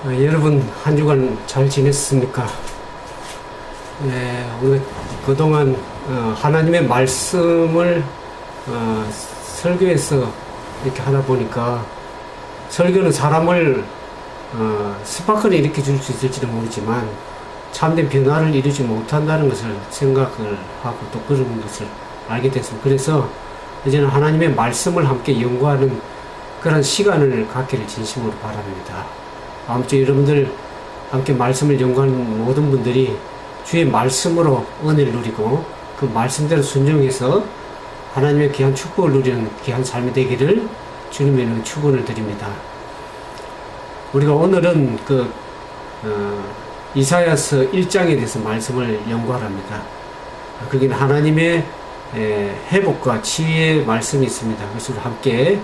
여러분 한 주간 잘 지냈습니까? 우리가 그동안 하나님의 말씀을 설교에서 이렇게 하다 보니까 설교는 사람을 스파크를 일으켜 줄 수 있을지도 모르지만 참된 변화를 이루지 못한다는 것을 생각을 하고 또 그런 것을 알게 됐습니다. 그래서 이제는 하나님의 말씀을 함께 연구하는 그런 시간을 갖기를 진심으로 바랍니다. 아무쪼록 여러분들 함께 말씀을 연구하는 모든 분들이 주의 말씀으로 은혜를 누리고 그 말씀대로 순종해서 하나님의 귀한 축복을 누리는 귀한 삶이 되기를 주님의 이름으로 축원을 드립니다. 우리가 오늘은 이사야서 1장에 대해서 말씀을 연구하랍니다. 거기는 하나님의 회복과 치유의 말씀이 있습니다. 그래서 함께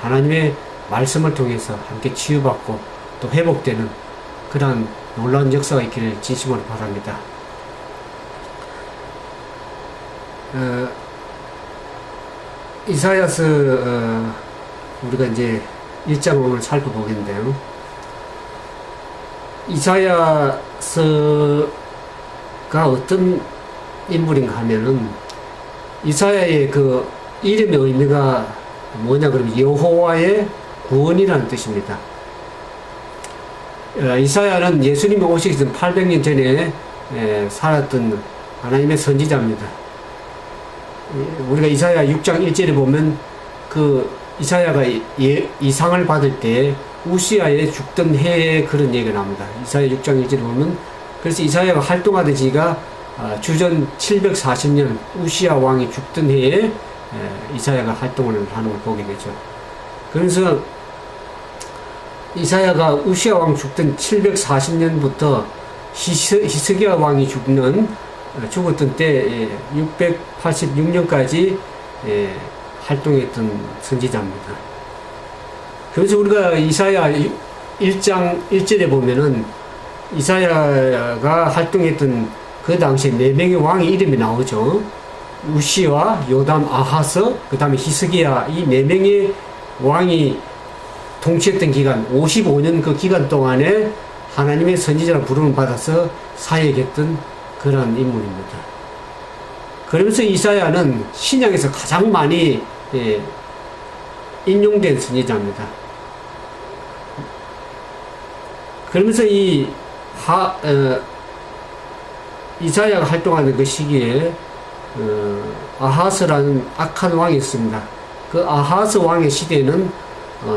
하나님의 말씀을 통해서 함께 치유받고 또 회복되는 그러한 놀라운 역사가 있기를 진심으로 바랍니다. 이사야서 우리가 이제 1장을 오늘 살펴보겠는데요. 이사야서가 어떤 인물인가 하면은 이사야의 그 이름의 의미가 뭐냐 그러면 여호와의 구원이라는 뜻입니다. 이사야는 예수님이 오시기 전 800년 전에 살았던 하나님의 선지자입니다. 우리가 이사야 6장 1절에 보면 그 이사야가 이상을 받을 때 우시아의 죽던 해에 그런 얘기가 나옵니다. 이사야 6장 1절에 보면 그래서 이사야가 활동하던 지가 주전 740년 우시아 왕이 죽던 해에 이사야가 활동을 하는 걸 보게 되죠. 그래서 이사야가 우시아 왕 죽던 740년부터 히스기야 왕이 죽었던 때 686년까지 활동했던 선지자입니다. 그래서 우리가 이사야 1장 1절에 보면은 이사야가 활동했던 그 당시에 4명의 왕의 이름이 나오죠. 우시와 요담, 아하스, 그 다음에 히스기야, 이 4명의 왕이 통치했던 기간 55년 그 기간 동안에 하나님의 선지자를 부름을 받아서 사역했던 그런 인물입니다. 그러면서 이사야는 신약에서 가장 많이 인용된 선지자입니다. 그러면서 이사야가 활동하는 그 시기에 아하스라는 악한 왕이 있습니다. 그 아하스 왕의 시대에는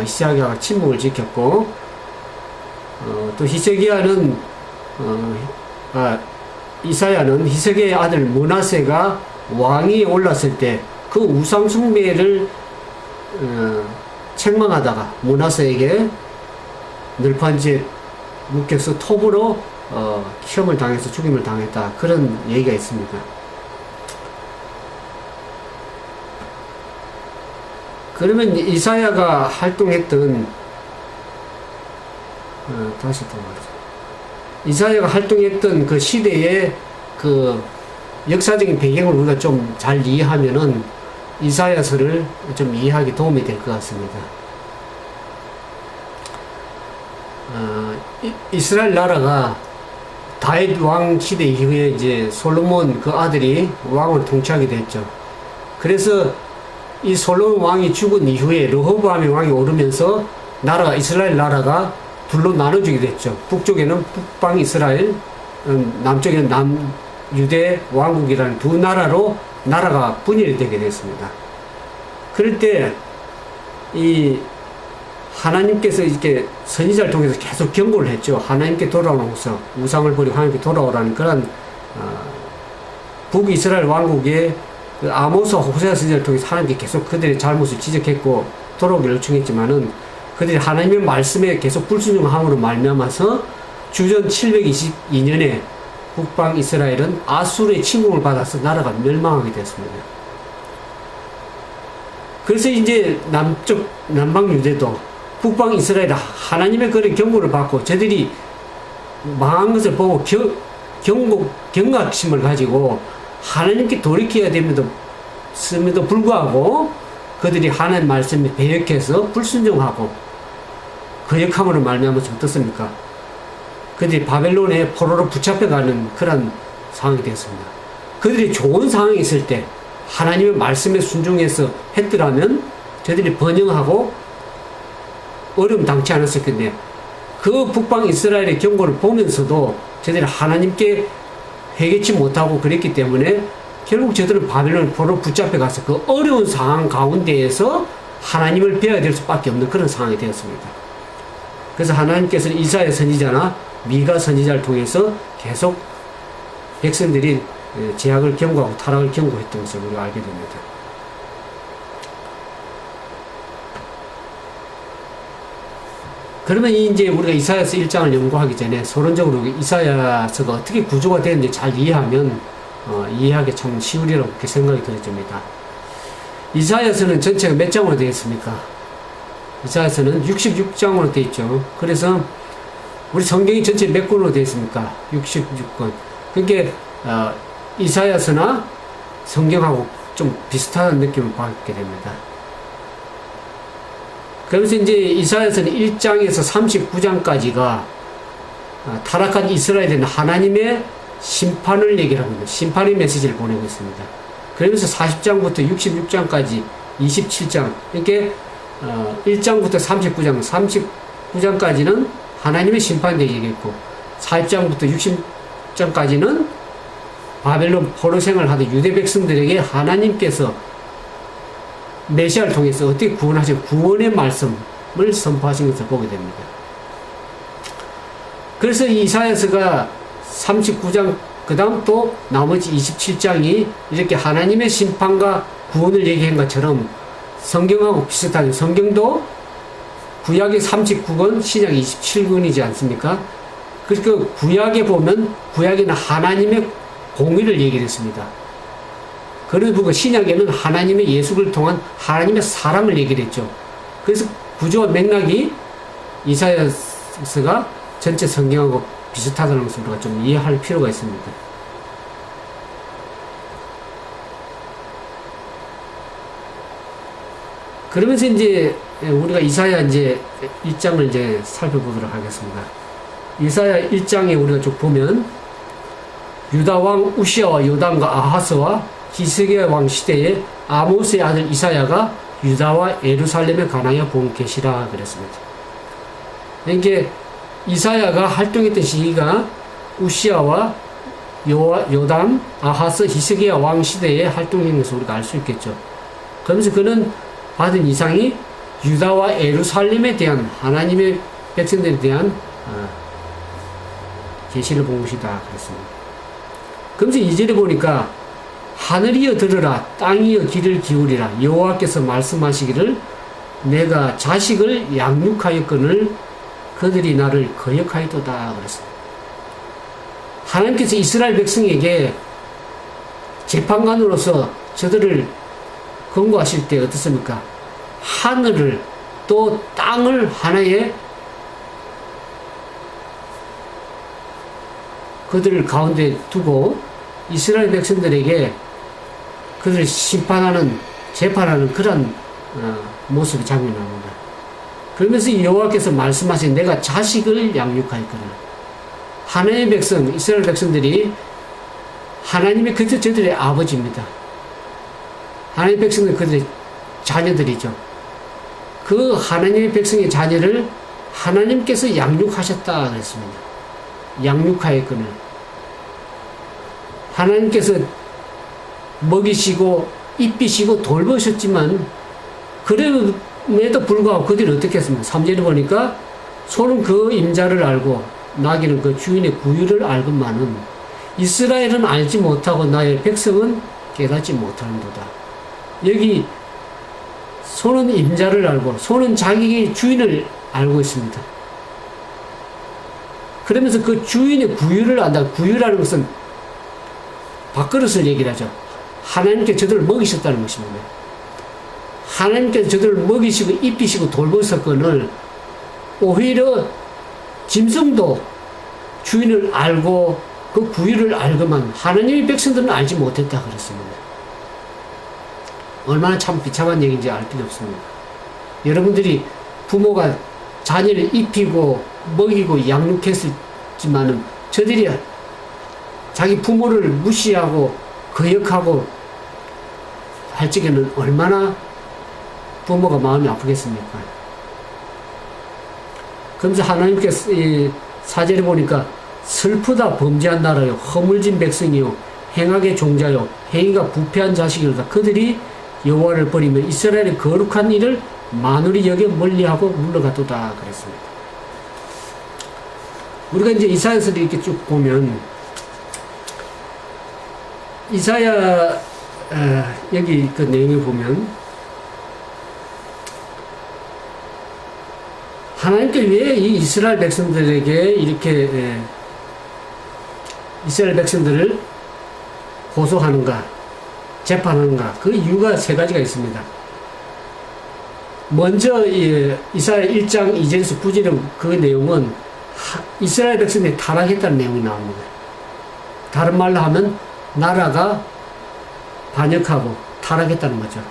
히스기야가 침묵을 지켰고 또 이사야는 히스기야의 아들 므낫세가 왕이 올랐을 때 그 우상 숭배를 책망하다가 므낫세에게 늘판지에 묶여서 톱으로 시험을 당해서 죽임을 당했다, 그런 얘기가 있습니다. 그러면 이사야가 활동했던 이사야가 활동했던 그 시대의 그 역사적인 배경을 우리가 좀 잘 이해하면은 이사야서를 좀 이해하기 도움이 될 것 같습니다. 이스라엘 나라가 다윗 왕 시대 이후에 이제 솔로몬 그 아들이 왕을 통치하게 됐죠. 그래서 이 솔로몬 왕이 죽은 이후에 르호보암의 왕이 오르면서 이스라엘 나라가 둘로 나눠지게 됐죠. 북쪽에는 북방 이스라엘, 남쪽에는 남유대 왕국이라는 두 나라로 나라가 분열이 되게 됐습니다. 그럴 때 이 하나님께서 이렇게 선지자를 통해서 계속 경고를 했죠. 하나님께 돌아오면서 우상을 버리고 하나님께 돌아오라는 그런 북이스라엘 왕국의 그 아모스와 호세아 선지자를 통해서 하나님께 계속 그들의 잘못을 지적했고 돌아오기를 요청했지만은 그들이 하나님의 말씀에 계속 불순종함으로 말미암아서 주전 722년에 북방 이스라엘은 아수르의 침공을 받아서 나라가 멸망하게 됐습니다. 그래서 이제 남방 유대도 북방 이스라엘 하나님의 그런 경고를 받고 저들이 망한 것을 보고 경각심을 가지고 하나님께 돌이켜야 됨에도 불구하고 그들이 하나님 말씀에 배역해서 불순종하고 거역함으로 말미암아서 어떻습니까? 그들이 바벨론에 포로로 붙잡혀가는 그런 상황이 되었습니다. 그들이 좋은 상황이 있을 때 하나님의 말씀에 순종해서 했더라면 저들이 번영하고 어려움 당치 않았을 건데, 그 북방 이스라엘의 경고를 보면서도 저들이 하나님께 회개치 못하고 그랬기 때문에 결국 저들은 바벨론 포로로 붙잡혀가서 그 어려운 상황 가운데에서 하나님을 배워야 될 수밖에 없는 그런 상황이 되었습니다. 그래서 하나님께서는 이사야 선지자나 미가 선지자를 통해서 계속 백성들이 제약을 경고하고 타락을 경고했던 것을 우리가 알게 됩니다. 그러면 이제 우리가 이사야서 1장을 연구하기 전에 서론적으로 이사야서가 어떻게 구조가 되는지 잘 이해하면 이해하기 참 쉬우리라고 그렇게 생각이 들어집니다. 이사야서는 전체가 몇 장으로 되어 있습니까? 이사야서는 66장으로 되어 있죠. 그래서 우리 성경이 전체 몇 권으로 되어 있습니까? 66권. 그러니까 이사야서나 성경하고 좀 비슷한 느낌을 받게 됩니다. 그러면서 이제 이사야서는 1장에서 39장까지가 타락한 이스라엘에는 하나님의 심판을 얘기를 합니다. 심판의 메시지를 보내고 있습니다. 그러면서 40장부터 66장까지 27장, 이렇게 1장부터 39장, 39장까지는 하나님의 심판에 대해 얘기했고, 40장부터 60장까지는 바벨론 포로 생활을 하던 유대 백성들에게 하나님께서 메시아를 통해서 어떻게 구원하신 구원의 말씀을 선포하신 것을 보게 됩니다. 그래서 이 이사야서가 39장, 그 다음 또 나머지 27장이 이렇게 하나님의 심판과 구원을 얘기한 것처럼 성경하고 비슷하죠. 성경도 구약이 39권, 신약이 27권이지 않습니까? 그러니까 구약에 보면 구약에는 하나님의 공의를 얘기를 했습니다. 그리고 신약에는 하나님의 예수를 통한 하나님의 사랑을 얘기를 했죠. 그래서 구조와 맥락이 이사야서가 전체 성경하고 비슷하다는 것을 우리가 좀 이해할 필요가 있습니다. 그러면서 이제 우리가 이사야 이제 1장을 이제 살펴보도록 하겠습니다. 이사야 1장에 우리가 쭉 보면 유다 왕 우시아와 요담과 아하스와 히스기야 왕 시대에 아모스의 아들 이사야가 유다와 예루살렘에 관하여 본 계시라 그랬습니다. 이게 이사야가 활동했던 시기가 우시아와 요담, 아하스, 히스기야 왕 시대에 활동한 것을 우리가 알 수 있겠죠. 그러면서 그는 받은 이상이 유다와 예루살렘에 대한 하나님의 백성들에 대한 계시를 본 것이다 그랬습니다. 그러면서 2절에 보니까 하늘이여 들으라, 땅이여 귀를 기울이라, 여호와께서 말씀하시기를 내가 자식을 양육하였거늘 그들이 나를 거역하였도다 그랬습니다. 하나님께서 이스라엘 백성에게 재판관으로서 저들을 권고하실 때 어떻습니까? 하늘을 또 땅을 하나의 그들을 가운데 두고 이스라엘 백성들에게 그들을 심판하는, 재판하는 그런 모습이 장면이 나옵니다. 그러면서 여호와께서 말씀하신 내가 자식을 양육하였거늘. 하나님의 백성, 이스라엘 백성들이 하나님의 그저 저들의 아버지입니다. 하나님의 백성은 그들의 자녀들이죠. 그 하나님의 백성의 자녀를 하나님께서 양육하셨다 그랬습니다. 양육하였거늘. 하나님께서 먹이시고 입히시고 돌보셨지만 그럼에도 불구하고 그들이 어떻게 했습니까? 3절에 보니까 소는 그 임자를 알고 나귀는 그 주인의 구유를 알건만은 이스라엘은 알지 못하고 나의 백성은 깨닫지 못하는도다. 여기 소는 임자를 알고 소는 자기의 주인을 알고 있습니다. 그러면서 그 주인의 구유를 안다. 구유라는 것은 밥그릇을 얘기를 하죠. 하나님께 저들을 먹이셨다는 것입니다. 하나님께서 저들을 먹이시고 입히시고 돌보셨거늘 오히려 짐승도 주인을 알고 그 구유를 알고만 하나님의 백성들은 알지 못했다 그랬습니다. 얼마나 참 비참한 얘기인지 알 필요 없습니다. 여러분들이 부모가 자녀를 입히고 먹이고 양육했었지만은 저들이 자기 부모를 무시하고 거역하고 할 적에는 얼마나 부모가 마음이 아프겠습니까? 그러면서 하나님께서 이 사절에 보니까 슬프다 범죄한 나라요 허물진 백성이요 행악의 종자요 행위가 부패한 자식이로다. 그들이 여호와를 버리며 이스라엘의 거룩한 일을 만우리 여겨 멀리하고 물러가도다 그랬습니다. 우리가 이제 이사야서를 이렇게 쭉 보면 이사야 여기 그 내용을 보면 하나님께 왜 이 이스라엘 백성들에게 이렇게 이스라엘 백성들을 고소하는가 재판하는가 그 이유가 세 가지가 있습니다. 먼저 이사야 1장 2절에서 9절의 그 내용은 이스라엘 백성들이 타락했다는 내용이 나옵니다. 다른 말로 하면 나라가 반역하고 타락했다는 거죠.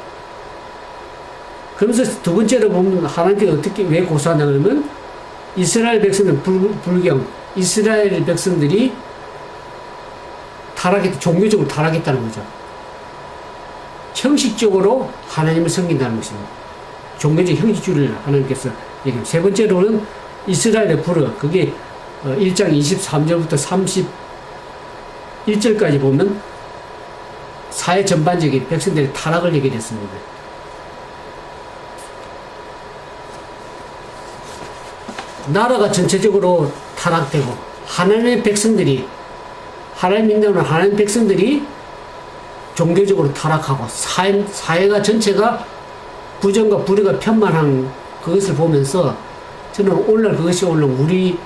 그러면서 두 번째로 보면 하나님께 어떻게 왜 고소하냐면 이스라엘 백성들 불경 이스라엘 백성들이 종교적으로 타락했다는 거죠. 형식적으로 하나님을 섬긴다는 것입니다. 종교적 형식주의를 하나님께서 얘기합니다. 세 번째로는 이스라엘의 불어 그게 1장 23절부터 31절까지 보면 사회 전반적인 백성들의 타락을 얘기했습니다. 나라가 전체적으로 타락되고 하나님의 백성들이 하나님 믿는 하나님 백성들이 종교적으로 타락하고 사회가 전체가 부정과 불의가 편만한 그것을 보면서 저는 오늘날 그것이 우리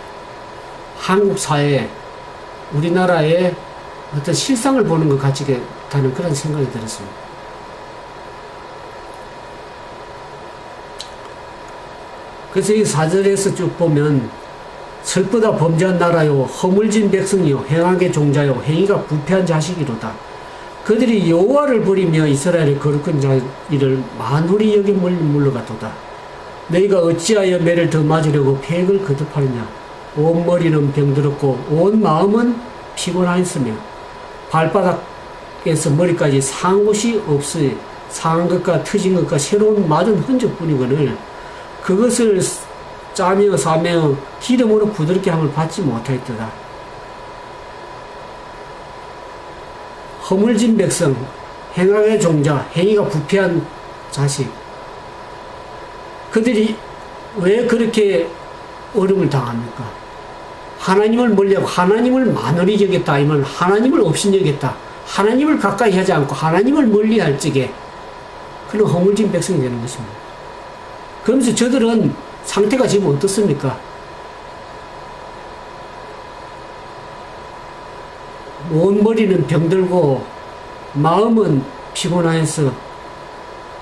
한국 사회 우리나라의 어떤 실상을 보는 것 같다는 그런 생각이 들었습니다. 그래서 이 4절에서 쭉 보면 슬프다 범죄한 나라요 허물진 백성이요 행악의 종자요 행위가 부패한 자식이로다. 그들이 여호와를 버리며 이스라엘의 거룩한 자들을 만우리 여겨 물러가도다. 너희가 어찌하여 매를 더 맞으려고 폐역을 거듭하느냐. 온 머리는 병들었고 온 마음은 피곤하였으며 발바닥에서 머리까지 상한 곳이 없으니 상한 것과 터진 것과 새로운 맞은 흔적뿐이거늘 그것을 짜며 사며 기름으로 부드럽게 함을 받지 못하였도다. 허물진 백성, 행악의 종자, 행위가 부패한 자식. 그들이 왜 그렇게 어려움을 당합니까? 하나님을 멀리하고 하나님을 만월히 여겼다. 아니면 하나님을 없인 여겼다. 하나님을 가까이 하지 않고 하나님을 멀리할 적에 그런 허물진 백성이 되는 것입니다. 그러면서 저들은 상태가 지금 어떻습니까? 온 머리는 병들고 마음은 피곤해서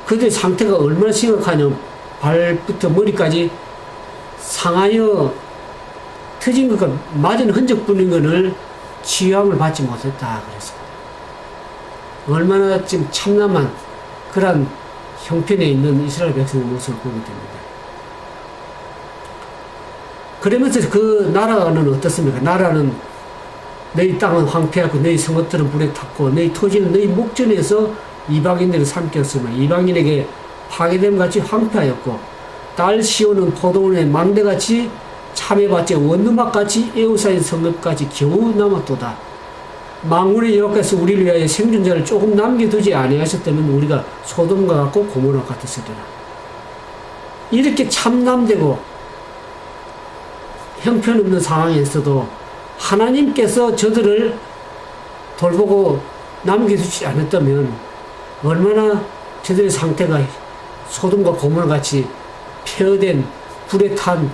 그들의 상태가 얼마나 심각하냐. 발부터 머리까지 상하여 터진 것과 맞은 흔적뿐인 것을 치유함을 받지 못했다 그랬습니다. 얼마나 지금 참담한 그런 형편에 있는 이스라엘 백성의 모습을 보게 됩니다. 그러면서 그 나라는 어떻습니까? 나라는 너희 땅은 황폐하고 너희 성읍들은 불에 탔고 너희 토지는 너희 목전에서 이방인들을 삼켰으며 이방인에게 파괴됨 같이 황폐하였고 딸 시온은 포도원의 망대같이 참외밭에 원두막같이 에우사인 성읍같이 겨우 남았도다. 만군의 여호와께서 우리를 위하여 생존자를 조금 남겨두지 아니하셨다면 우리가 소돔과 같고 고모라 같았으리라. 이렇게 참남되고 형편없는 상황에서도 하나님께서 저들을 돌보고 남겨두지 않았다면 얼마나 저들의 상태가 소돔과 고모라 같이 폐허된 불에 탄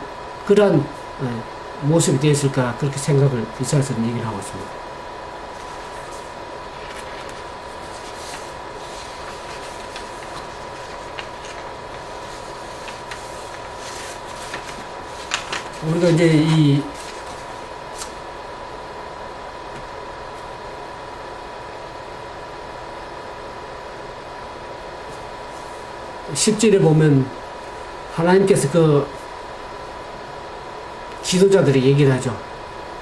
그러한 모습이 되었을까 그렇게 생각을 이사야서는 얘기를 하고 있습니다. 우리가 이제 이 (10절에) 보면 하나님께서 그 지도자들이 얘기를 하죠.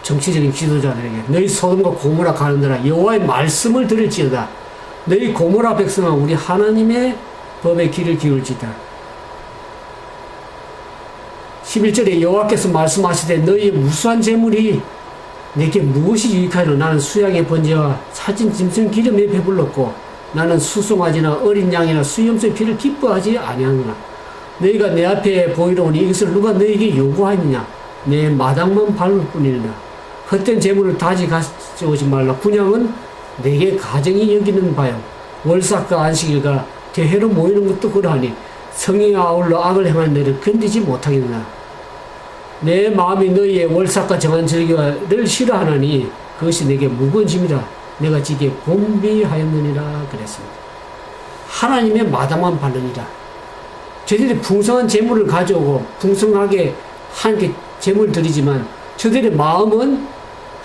정치적인 지도자들에게 너희 소돔과 고모라 가는들아 여호와의 말씀을 들을지어다. 너희 고모라 백성아 우리 하나님의 법에 귀를 기울지다. 11절에 여호와께서 말씀하시되 너희의 무수한 재물이 내게 무엇이 유익하리요. 나는 수양의 번제와 살찐 짐승 기름에 배불렀고 나는 수송아지나 어린 양이나 수염소의 피를 기뻐하지 아니하노라. 너희가 내 앞에 보이러오니 이것을 누가 너희에게 요구하느냐. 내 마당만 밟을 뿐이니라. 헛된 재물을 다시 가져오지 말라. 분향은 내게 가정이 여기는 바요. 월삭과 안식일과 대회로 모이는 것도 그러하니 성령이 아울러 악을 행하는 너를 견디지 못하겠느냐. 내 마음이 너희의 월삭과 정한 절기를 싫어하나니 그것이 내게 무거운 짐이라. 내가 지게 곤비하였느니라 그랬습니다. 하나님의 마당만 밟느니라. 저들이 풍성한 재물을 가져오고 풍성하게 하나님께 재물을 드리지만 저들의 마음은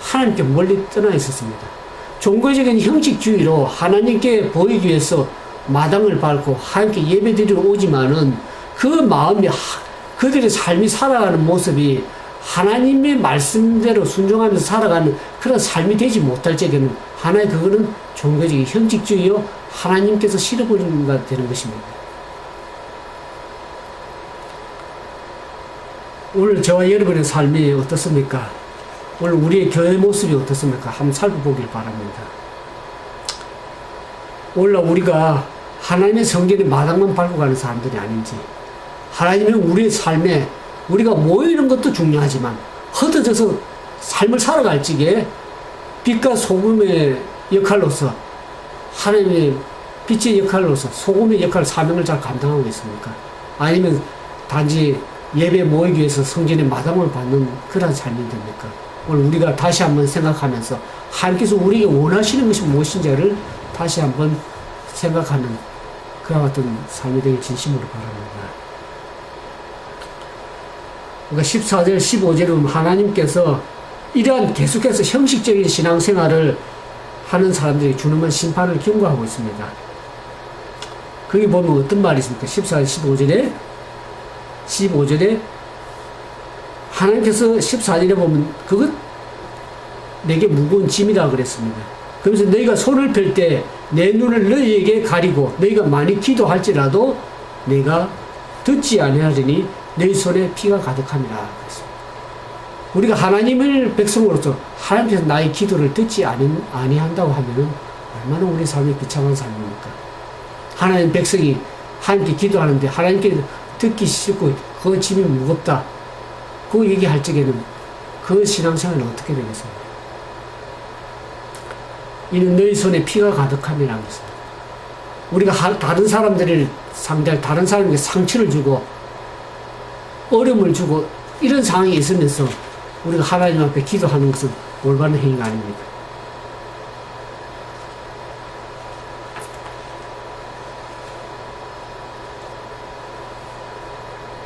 하나님께 멀리 떠나 있었습니다. 종교적인 형식주의로 하나님께 보이기 위해서 마당을 밟고 하나님께 예배드리러 오지만은 그 마음이 그들의 삶이 살아가는 모습이 하나님의 말씀대로 순종하면서 살아가는 그런 삶이 되지 못할 적에는 하나의 그거는 종교적인 형식주의요 하나님께서 싫어버리는 것 되는 것입니다. 오늘 저와 여러분의 삶이 어떻습니까? 오늘 우리의 교회 모습이 어떻습니까? 한번 살펴보길 바랍니다. 오늘 우리가 하나님의 성전의 마당만 밟고 가는 사람들이 아닌지, 하나님은 우리의 삶에 우리가 모이는 것도 중요하지만 흩어져서 삶을 살아갈 적에 빛과 소금의 역할로서 하나님의 빛의 역할로서 소금의 역할 사명을 잘 감당하고 있습니까? 아니면 단지 예배 모이기 위해서 성전의 마당을 받는 그런 삶이 됩니까? 오늘 우리가 다시 한번 생각하면서 하나님께서 우리에게 원하시는 것이 무엇인지를 다시 한번 생각하는 그와 같은 삶이 되길 진심으로 바랍니다. 그러니까 14절, 15절에 보면 하나님께서 이러한 계속해서 형식적인 신앙생활을 하는 사람들이 주님은 심판을 경고하고 있습니다. 거기 보면 어떤 말이 있습니까? 14절, 15절에 하나님께서 14절에 보면 그것 내게 무거운 짐이라 그랬습니다. 그러면서 너희가 손을 펼 때 내 눈을 너희에게 가리고 너희가 많이 기도할지라도 내가 듣지 아니하리니 너희 손에 피가 가득함이라 그랬습니다. 우리가 하나님을 백성으로서 하나님께서 나의 기도를 듣지 아니한다고 하면은 얼마나 우리 삶이 비참한 삶입니까? 하나님 백성이 하나님께 기도하는데 하나님께 듣기 싫고 그 짐이 무겁다. 그 얘기할 적에는 그 신앙생활은 어떻게 되겠습니까? 이는 너희 손에 피가 가득함이라고 했습니다. 우리가 다른 사람들을 상대할 다른 사람에게 상처를 주고 어려움을 주고 이런 상황이 있으면서 우리가 하나님 앞에 기도하는 것은 올바른 행위가 아닙니다.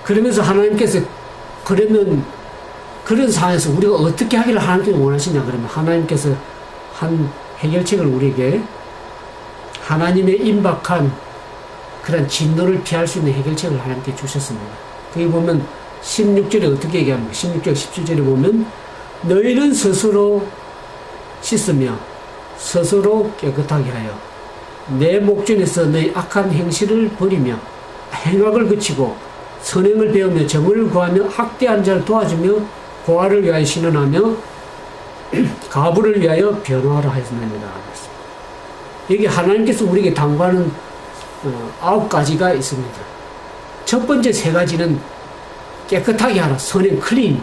그러면서 하나님께서 그러면 그런 상황에서 우리가 어떻게 하기를 하나님께서 원하시냐 그러면 하나님께서 한 해결책을 우리에게 하나님의 임박한 그런 진노를 피할 수 있는 해결책을 하나님께 주셨습니다. 거기 보면 16절에 어떻게 얘기합니까? 16절, 17절에 보면 너희는 스스로 씻으며 스스로 깨끗하게 하여 내 목전에서 너희 악한 행실을 버리며 행악을 그치고 선행을 배우며 정을 구하며 학대한 자를 도와주며 고아를 위하여 신원하며 가부를 위하여 변화하라 하였느니라. 여기 하나님께서 우리에게 당부하는 9가지가 있습니다. 첫 번째 3가지는 깨끗하게 하라. 선행, 클린.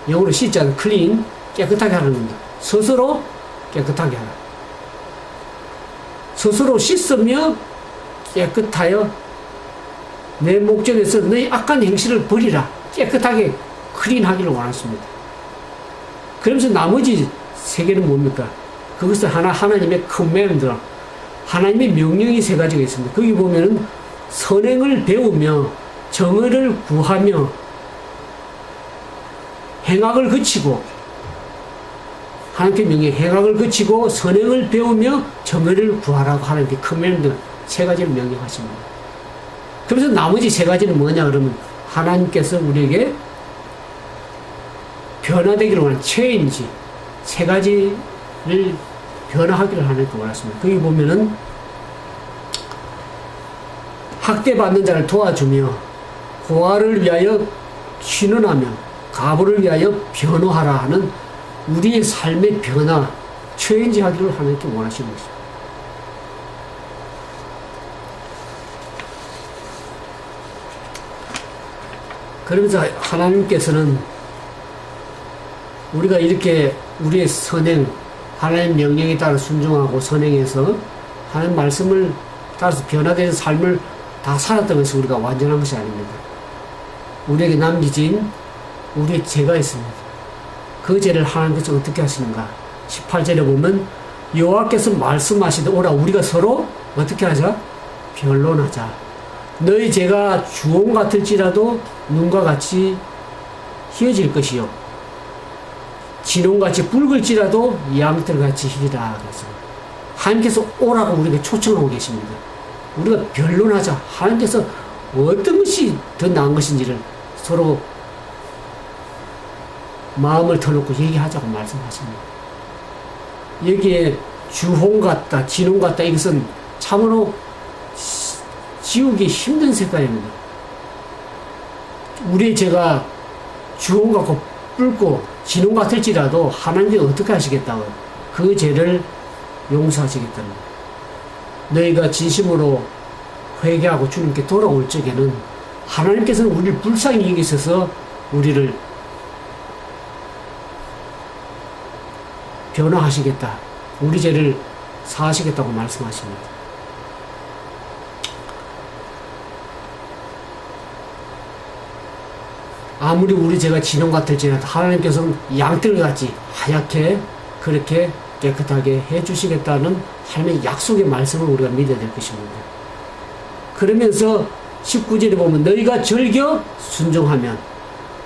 영어로 씻자는 클린, 깨끗하게 하라는 겁니다. 스스로 깨끗하게 하라. 스스로 씻으며 깨끗하여 내 목전에서 너희 악한 행실을 버리라. 깨끗하게 클린하기를 원하십니다. 그러면서 나머지 3개는 뭡니까? 그것은 하나님의 커맨드, 하나님의 명령이 3가지가 있습니다. 거기 보면은 선행을 배우며 정의를 구하며 행악을 그치고 하나님께 명령 행악을 그치고 선행을 배우며 정의를 구하라고 하나님께 커맨드 3가지를 명령하십니다. 그래서 나머지 3가지는 뭐냐 그러면 하나님께서 우리에게 변화되기를 원하는 체인지 세 가지를 변화하기를 하나님께 원하십니다. 거기 보면은 학대받는 자를 도와주며 고아를 위하여 신원하며 가부를 위하여 변호하라 하는 우리의 삶의 변화, 체인지 하기를 하나님께 원하시는 것입니다. 그러면서 하나님께서는 우리가 이렇게 우리의 선행, 하나님 명령에 따라 순종하고 선행해서 하나님 말씀을 따라서 변화된 삶을 다 살았던 것이 우리가 완전한 것이 아닙니다. 우리에게 남겨진 우리의 죄가 있습니다. 그 죄를 하나님께서 어떻게 하시는가? 18절에 보면 여호와께서 말씀하시되 오라 우리가 서로 어떻게 하자? 변론하자. 너희 죄가 주홍 같을지라도 눈과 같이 희어질 것이요 진홍같이 붉을지라도 양털같이 희리라. 그래서 하나님께서 오라고 우리에게 초청하고 계십니다. 우리가 변론하자. 하나님께서 어떤 것이 더 나은 것인지를 서로 마음을 터놓고 얘기하자고 말씀하십니다. 여기에 주홍 같다, 진홍 같다 이것은 참으로 지우기 힘든 색깔입니다. 우리의 죄가 주홍 같고 붉고 진홍 같을지라도 하나님이 어떻게 하시겠다고 그 죄를 용서하시겠다는 거예요. 너희가 진심으로 회개하고 주님께 돌아올 적에는 하나님께서는 우리를 불쌍히 여기셔서 우리를 변화하시겠다. 우리 죄를 사하시겠다고 말씀하십니다. 아무리 우리 죄가 진홍 같을지라도 하나님께서는 양털같이 하얗게 그렇게 깨끗하게 해주시겠다는 하나님의 약속의 말씀을 우리가 믿어야 될 것입니다. 그러면서 19절에 보면 너희가 즐겨 순종하면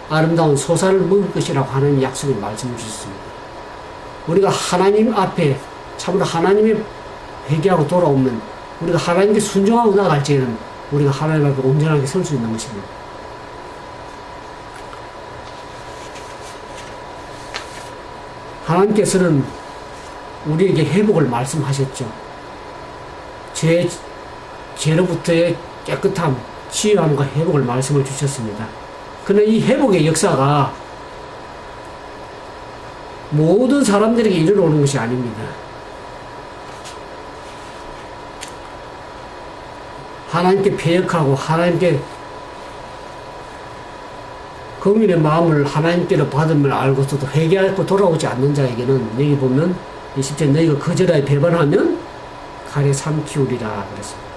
아름다운 소산을 먹을 것이라고 하나님의 약속의 말씀을 주셨습니다. 우리가 하나님 앞에 참으로 하나님의 회개하고 돌아오면 우리가 하나님께 순종하고 나갈 때에는 우리가 하나님 앞에 온전하게 설 수 있는 것입니다. 하나님께서는 우리에게 회복을 말씀하셨죠. 죄로부터의 깨끗함, 치유함과 회복을 말씀을 주셨습니다. 그러나 이 회복의 역사가 모든 사람들에게 이르러오는 것이 아닙니다. 하나님께 패역하고 하나님께 국민의 마음을 하나님께로 받음을 알고서도 회개하고 돌아오지 않는 자에게는 여기 보면 20절 너희가 거절하여 배반하면 칼에 삼키우리라 그랬습니다.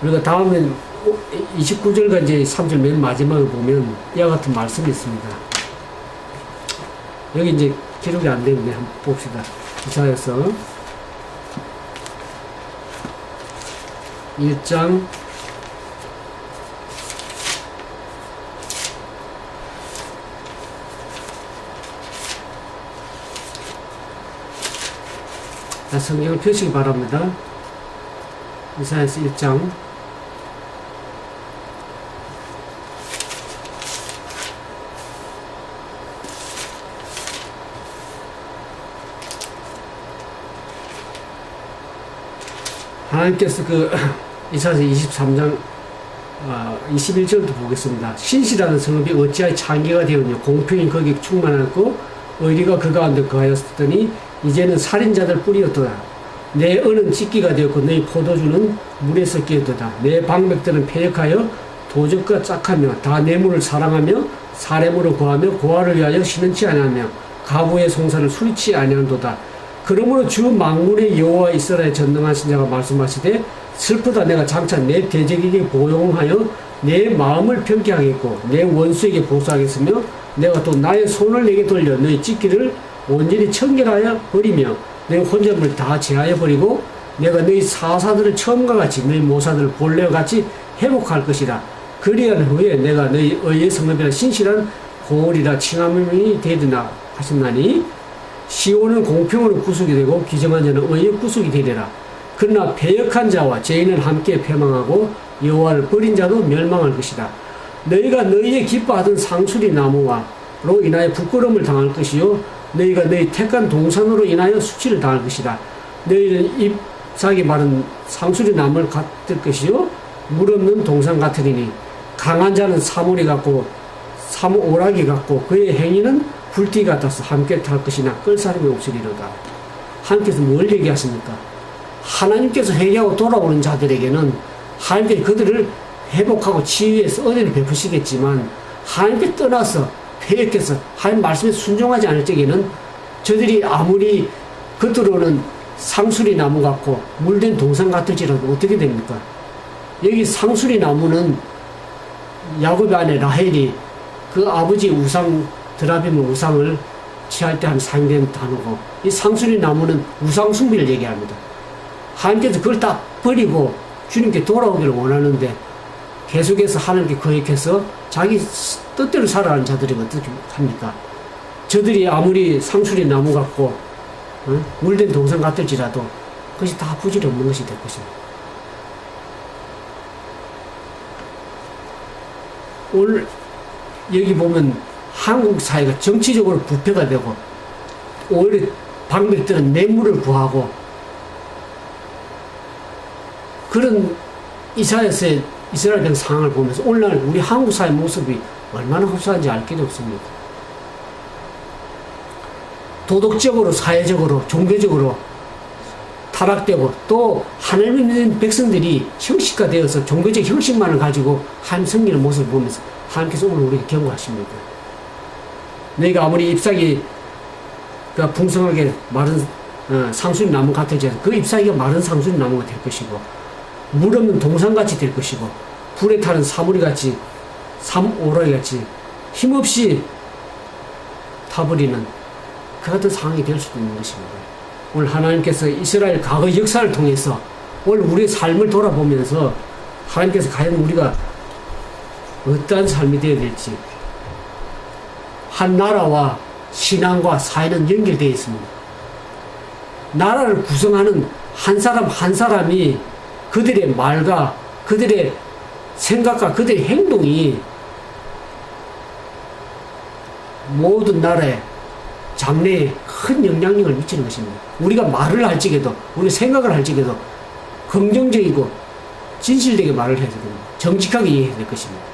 우리가 다음에 29절과 이제 3절 맨 마지막을 보면 이와 같은 말씀이 있습니다. 여기 이제 기록이 안 되는데 한번 봅시다. 이사야서 1장 1 성경을 펴시기 바랍니다. 이사야서 1장 '하나님께서 이사야서 23장 21절도 보겠습니다. 신실하는 성읍이 어찌하여 창기가 되었냐 공평이 거기 충만하고 의리가 그 가운데 거하였더니 이제는 살인자들 뿌리였도다. 내 은은 찢기가 되었고 내 포도주는 물에 섞였도다. 내 방백들은 패역하여 도적과 짝하며 다 뇌물을 사랑하며 사례물을 구하며 고아를 위하여 신은치 아니하며 가부의 송사를 수리치 아니한도다. 그러므로 주 만군의 여호와 이스라엘 전능하신 자가 말씀하시되 슬프다. 내가 장차 내 대적에게 보용하여 내 마음을 편케 하겠고 내 원수에게 보수하겠으며 내가 또 나의 손을 내게 돌려 너희 찢기를 온전히 청결하여 버리며 너희 혼잡을 다 제하여 버리고 내가 너희 사사들을 처음과 같이 너희 모사들을 본래와 같이 회복할 것이라. 그리한 후에 내가 너희 의의 성읍이라 신실한 고을이라 칭함이 되리라 하셨나니 시온은 공평으로 구속이 되고 기정한 자는 의의 구속이 되리라. 그러나 패역한 자와 죄인은 함께 패망하고 여호와를 버린 자도 멸망할 것이다. 너희가 너희의 기뻐하던 상수리 나무로 인하여 부끄러움을 당할 것이요 너희가 너희 택한 동산으로 인하여 수치를 당할 것이다. 너희는 잎사귀 마른 상수리 나무를 같을 것이요 물 없는 동산 같으리니 강한 자는 사물이 같고 오락이 같고 그의 행위는 굴띠 같아서 함께 탈 것이나 끌 사람이 없으리로다. 하나님께서 뭘 얘기하십니까? 하나님께서 회개하고 돌아오는 자들에게는 하나님께서 그들을 회복하고 치유해서 은혜를 베푸시겠지만 하나님께 떠나서 회역해서 하나님 말씀에 순종하지 않을 적에는 저들이 아무리 겉으로는 상수리 나무 같고 물된 동산 같을지라도 어떻게 됩니까? 여기 상수리 나무는 야곱의 아내 라헬이 그 아버지 우상 드라빔의 우상을 취할 때 한 사용된 단어고 이 상수리 나무는 우상 숭배를 얘기합니다. 하나님께서 그걸 다 버리고 주님께 돌아오기를 원하는데 계속해서 하나님께 거역해서 자기 뜻대로 살아가는 자들이 어떻게 합니까? 저들이 아무리 상수리 나무 같고 물된 동산 같을지라도 그것이 다 부질이 없는 것이 될 것입니다. 오늘 여기 보면 한국 사회가 정치적으로 부패가 되고 오히려 방백들은 뇌물을 구하고 그런 이스라엘의 이스라엘 상황을 보면서 오늘날 우리 한국 사회 모습이 얼마나 흡사한지 알 길이 없습니다. 도덕적으로, 사회적으로, 종교적으로 타락되고 또 하나님을 믿는 백성들이 형식화되어서 종교적 형식만을 가지고 하나님 섬기는 모습을 보면서 하나님께서 오늘 우리에게 경고하십니다. 너희가 아무리 잎사귀가 풍성하게 마른 상수리 나무 같을지라도 그 잎사귀가 마른 상수리 나무가 될 것이고 물 없는 동산같이 될 것이고 불에 타는 사물이같이 오라기같이 힘없이 타버리는 그 같은 상황이 될 수도 있는 것입니다. 오늘 하나님께서 이스라엘 과거 역사를 통해서 오늘 우리의 삶을 돌아보면서 하나님께서 과연 우리가 어떠한 삶이 되어야 될지 한 나라와 신앙과 사회는 연결되어 있습니다. 나라를 구성하는 한 사람 한 사람이 그들의 말과 그들의 생각과 그들의 행동이 모든 나라의 장래에 큰 영향력을 미치는 것입니다. 우리가 말을 할 적에도 우리가 생각을 할 적에도 긍정적이고 진실되게 말을 해야 됩니다. 정직하게 이해해야 될 것입니다.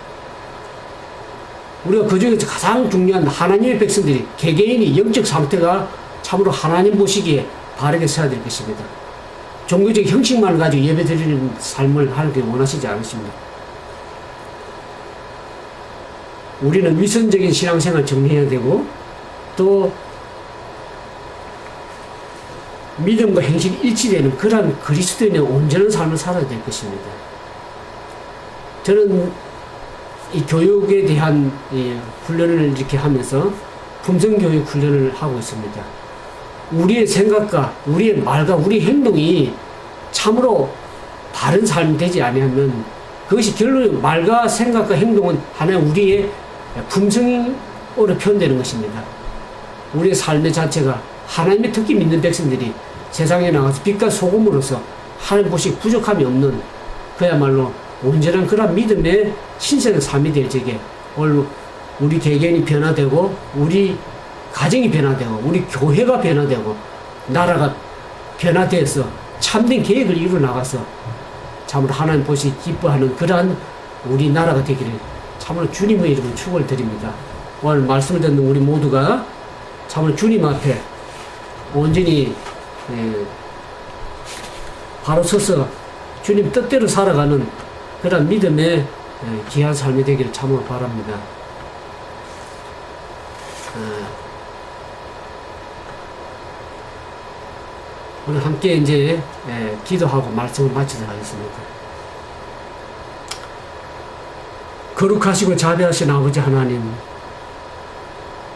우리가 그 중에서 가장 중요한 하나님의 백성들이 개개인이 영적 상태가 참으로 하나님 보시기에 바르게 서야 될 것입니다. 종교적 형식만을 가지고 예배드리는 삶을 하나님께 원하시지 않으십니다. 우리는 위선적인 신앙생활을 정리해야 되고 또 믿음과 행실이 일치되는 그러한 그리스도인의 온전한 삶을 살아야 될 것입니다. 저는 이 교육에 대한 훈련을 이렇게 하면서 품성교육 훈련을 하고 있습니다. 우리의 생각과 우리의 말과 우리의 행동이 참으로 바른 삶이 되지 아니하면 그것이 결국 말과 생각과 행동은 하나의 우리의 품성으로 표현되는 것입니다. 우리의 삶의 자체가 하나님의 특히 믿는 백성들이 세상에 나가서 빛과 소금으로서 하나님 보시기 부족함이 없는 그야말로 온전한 그런 믿음의 신선한 삶이 될 적에 오늘 우리 개개인이 변화되고 우리 가정이 변화되고 우리 교회가 변화되고 나라가 변화돼서 참된 계획을 이루어 나가서 참으로 하나님 보시기 기뻐하는 그러한 우리나라가 되기를 참으로 주님의 이름으로 축원을 드립니다. 오늘 말씀을 듣는 우리 모두가 참으로 주님 앞에 온전히 바로 서서 주님 뜻대로 살아가는 그런 믿음의 귀한 삶이 되기를 참으로 바랍니다. 오늘 함께 이제 기도하고 말씀을 마치도록 하겠습니다. 거룩하시고 자비하신 아버지 하나님,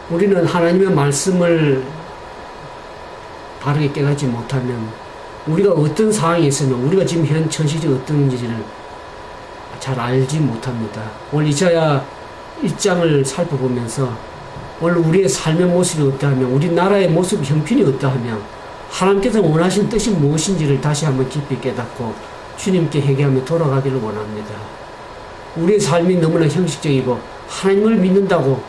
우리는 하나님의 말씀을 바르게 깨닫지 못하면 우리가 어떤 상황에 있으면 우리가 지금 현 현실이 어떤지를 잘 알지 못합니다. 오늘 이사야 1장을 살펴보면서 오늘 우리의 삶의 모습이 어떠하며 우리나라의 모습 형편이 어떠하며 하나님께서 원하신 뜻이 무엇인지를 다시 한번 깊이 깨닫고 주님께 회개하며 돌아가기를 원합니다. 우리의 삶이 너무나 형식적이고 하나님을 믿는다고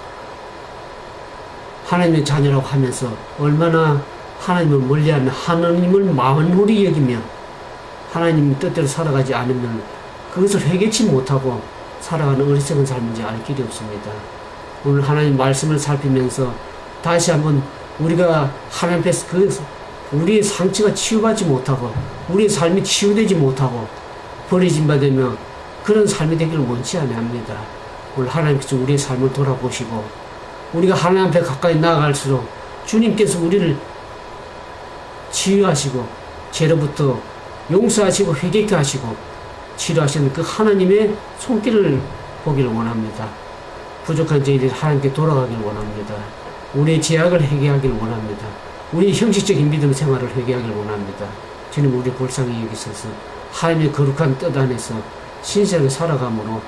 하나님의 자녀라고 하면서 얼마나 하나님을 멀리하는 하나님을 만홀히 여기며 하나님 뜻대로 살아가지 않으면 그것을 회개치 못하고 살아가는 어리석은 삶인지 알 길이 없습니다. 오늘 하나님 말씀을 살피면서 다시 한번 우리가 하나님 앞에서 우리의 상처가 치유받지 못하고 우리의 삶이 치유되지 못하고 버리진 바되며 그런 삶이 되기를 원치 아니합니다. 오늘 하나님께서 우리의 삶을 돌아보시고 우리가 하나님 앞에 가까이 나아갈수록 주님께서 우리를 치유하시고 죄로부터 용서하시고 회개케 하시고 치료하시는 그 하나님의 손길을 보기를 원합니다. 부족한 저희들이 하나님께 돌아가기를 원합니다. 우리의 죄악을 회개하기를 원합니다. 우리의 형식적인 믿음 생활을 회개하기를 원합니다. 주님 우리 불쌍히 여기셔서 하나님의 거룩한 뜻 안에서 신실하게 살아감으로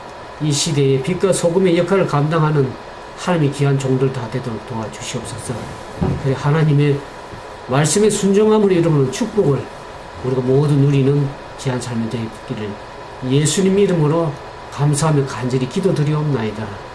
이 시대의 빛과 소금의 역할을 감당하는 하나님의 귀한 종들 다 되도록 도와주시옵소서. 그래 하나님의 말씀에 순종함으로 이루는 축복을 우리가 모두 누리는 귀한 삶이 되기를 예수님 이름으로 감사하며 간절히 기도드리옵나이다.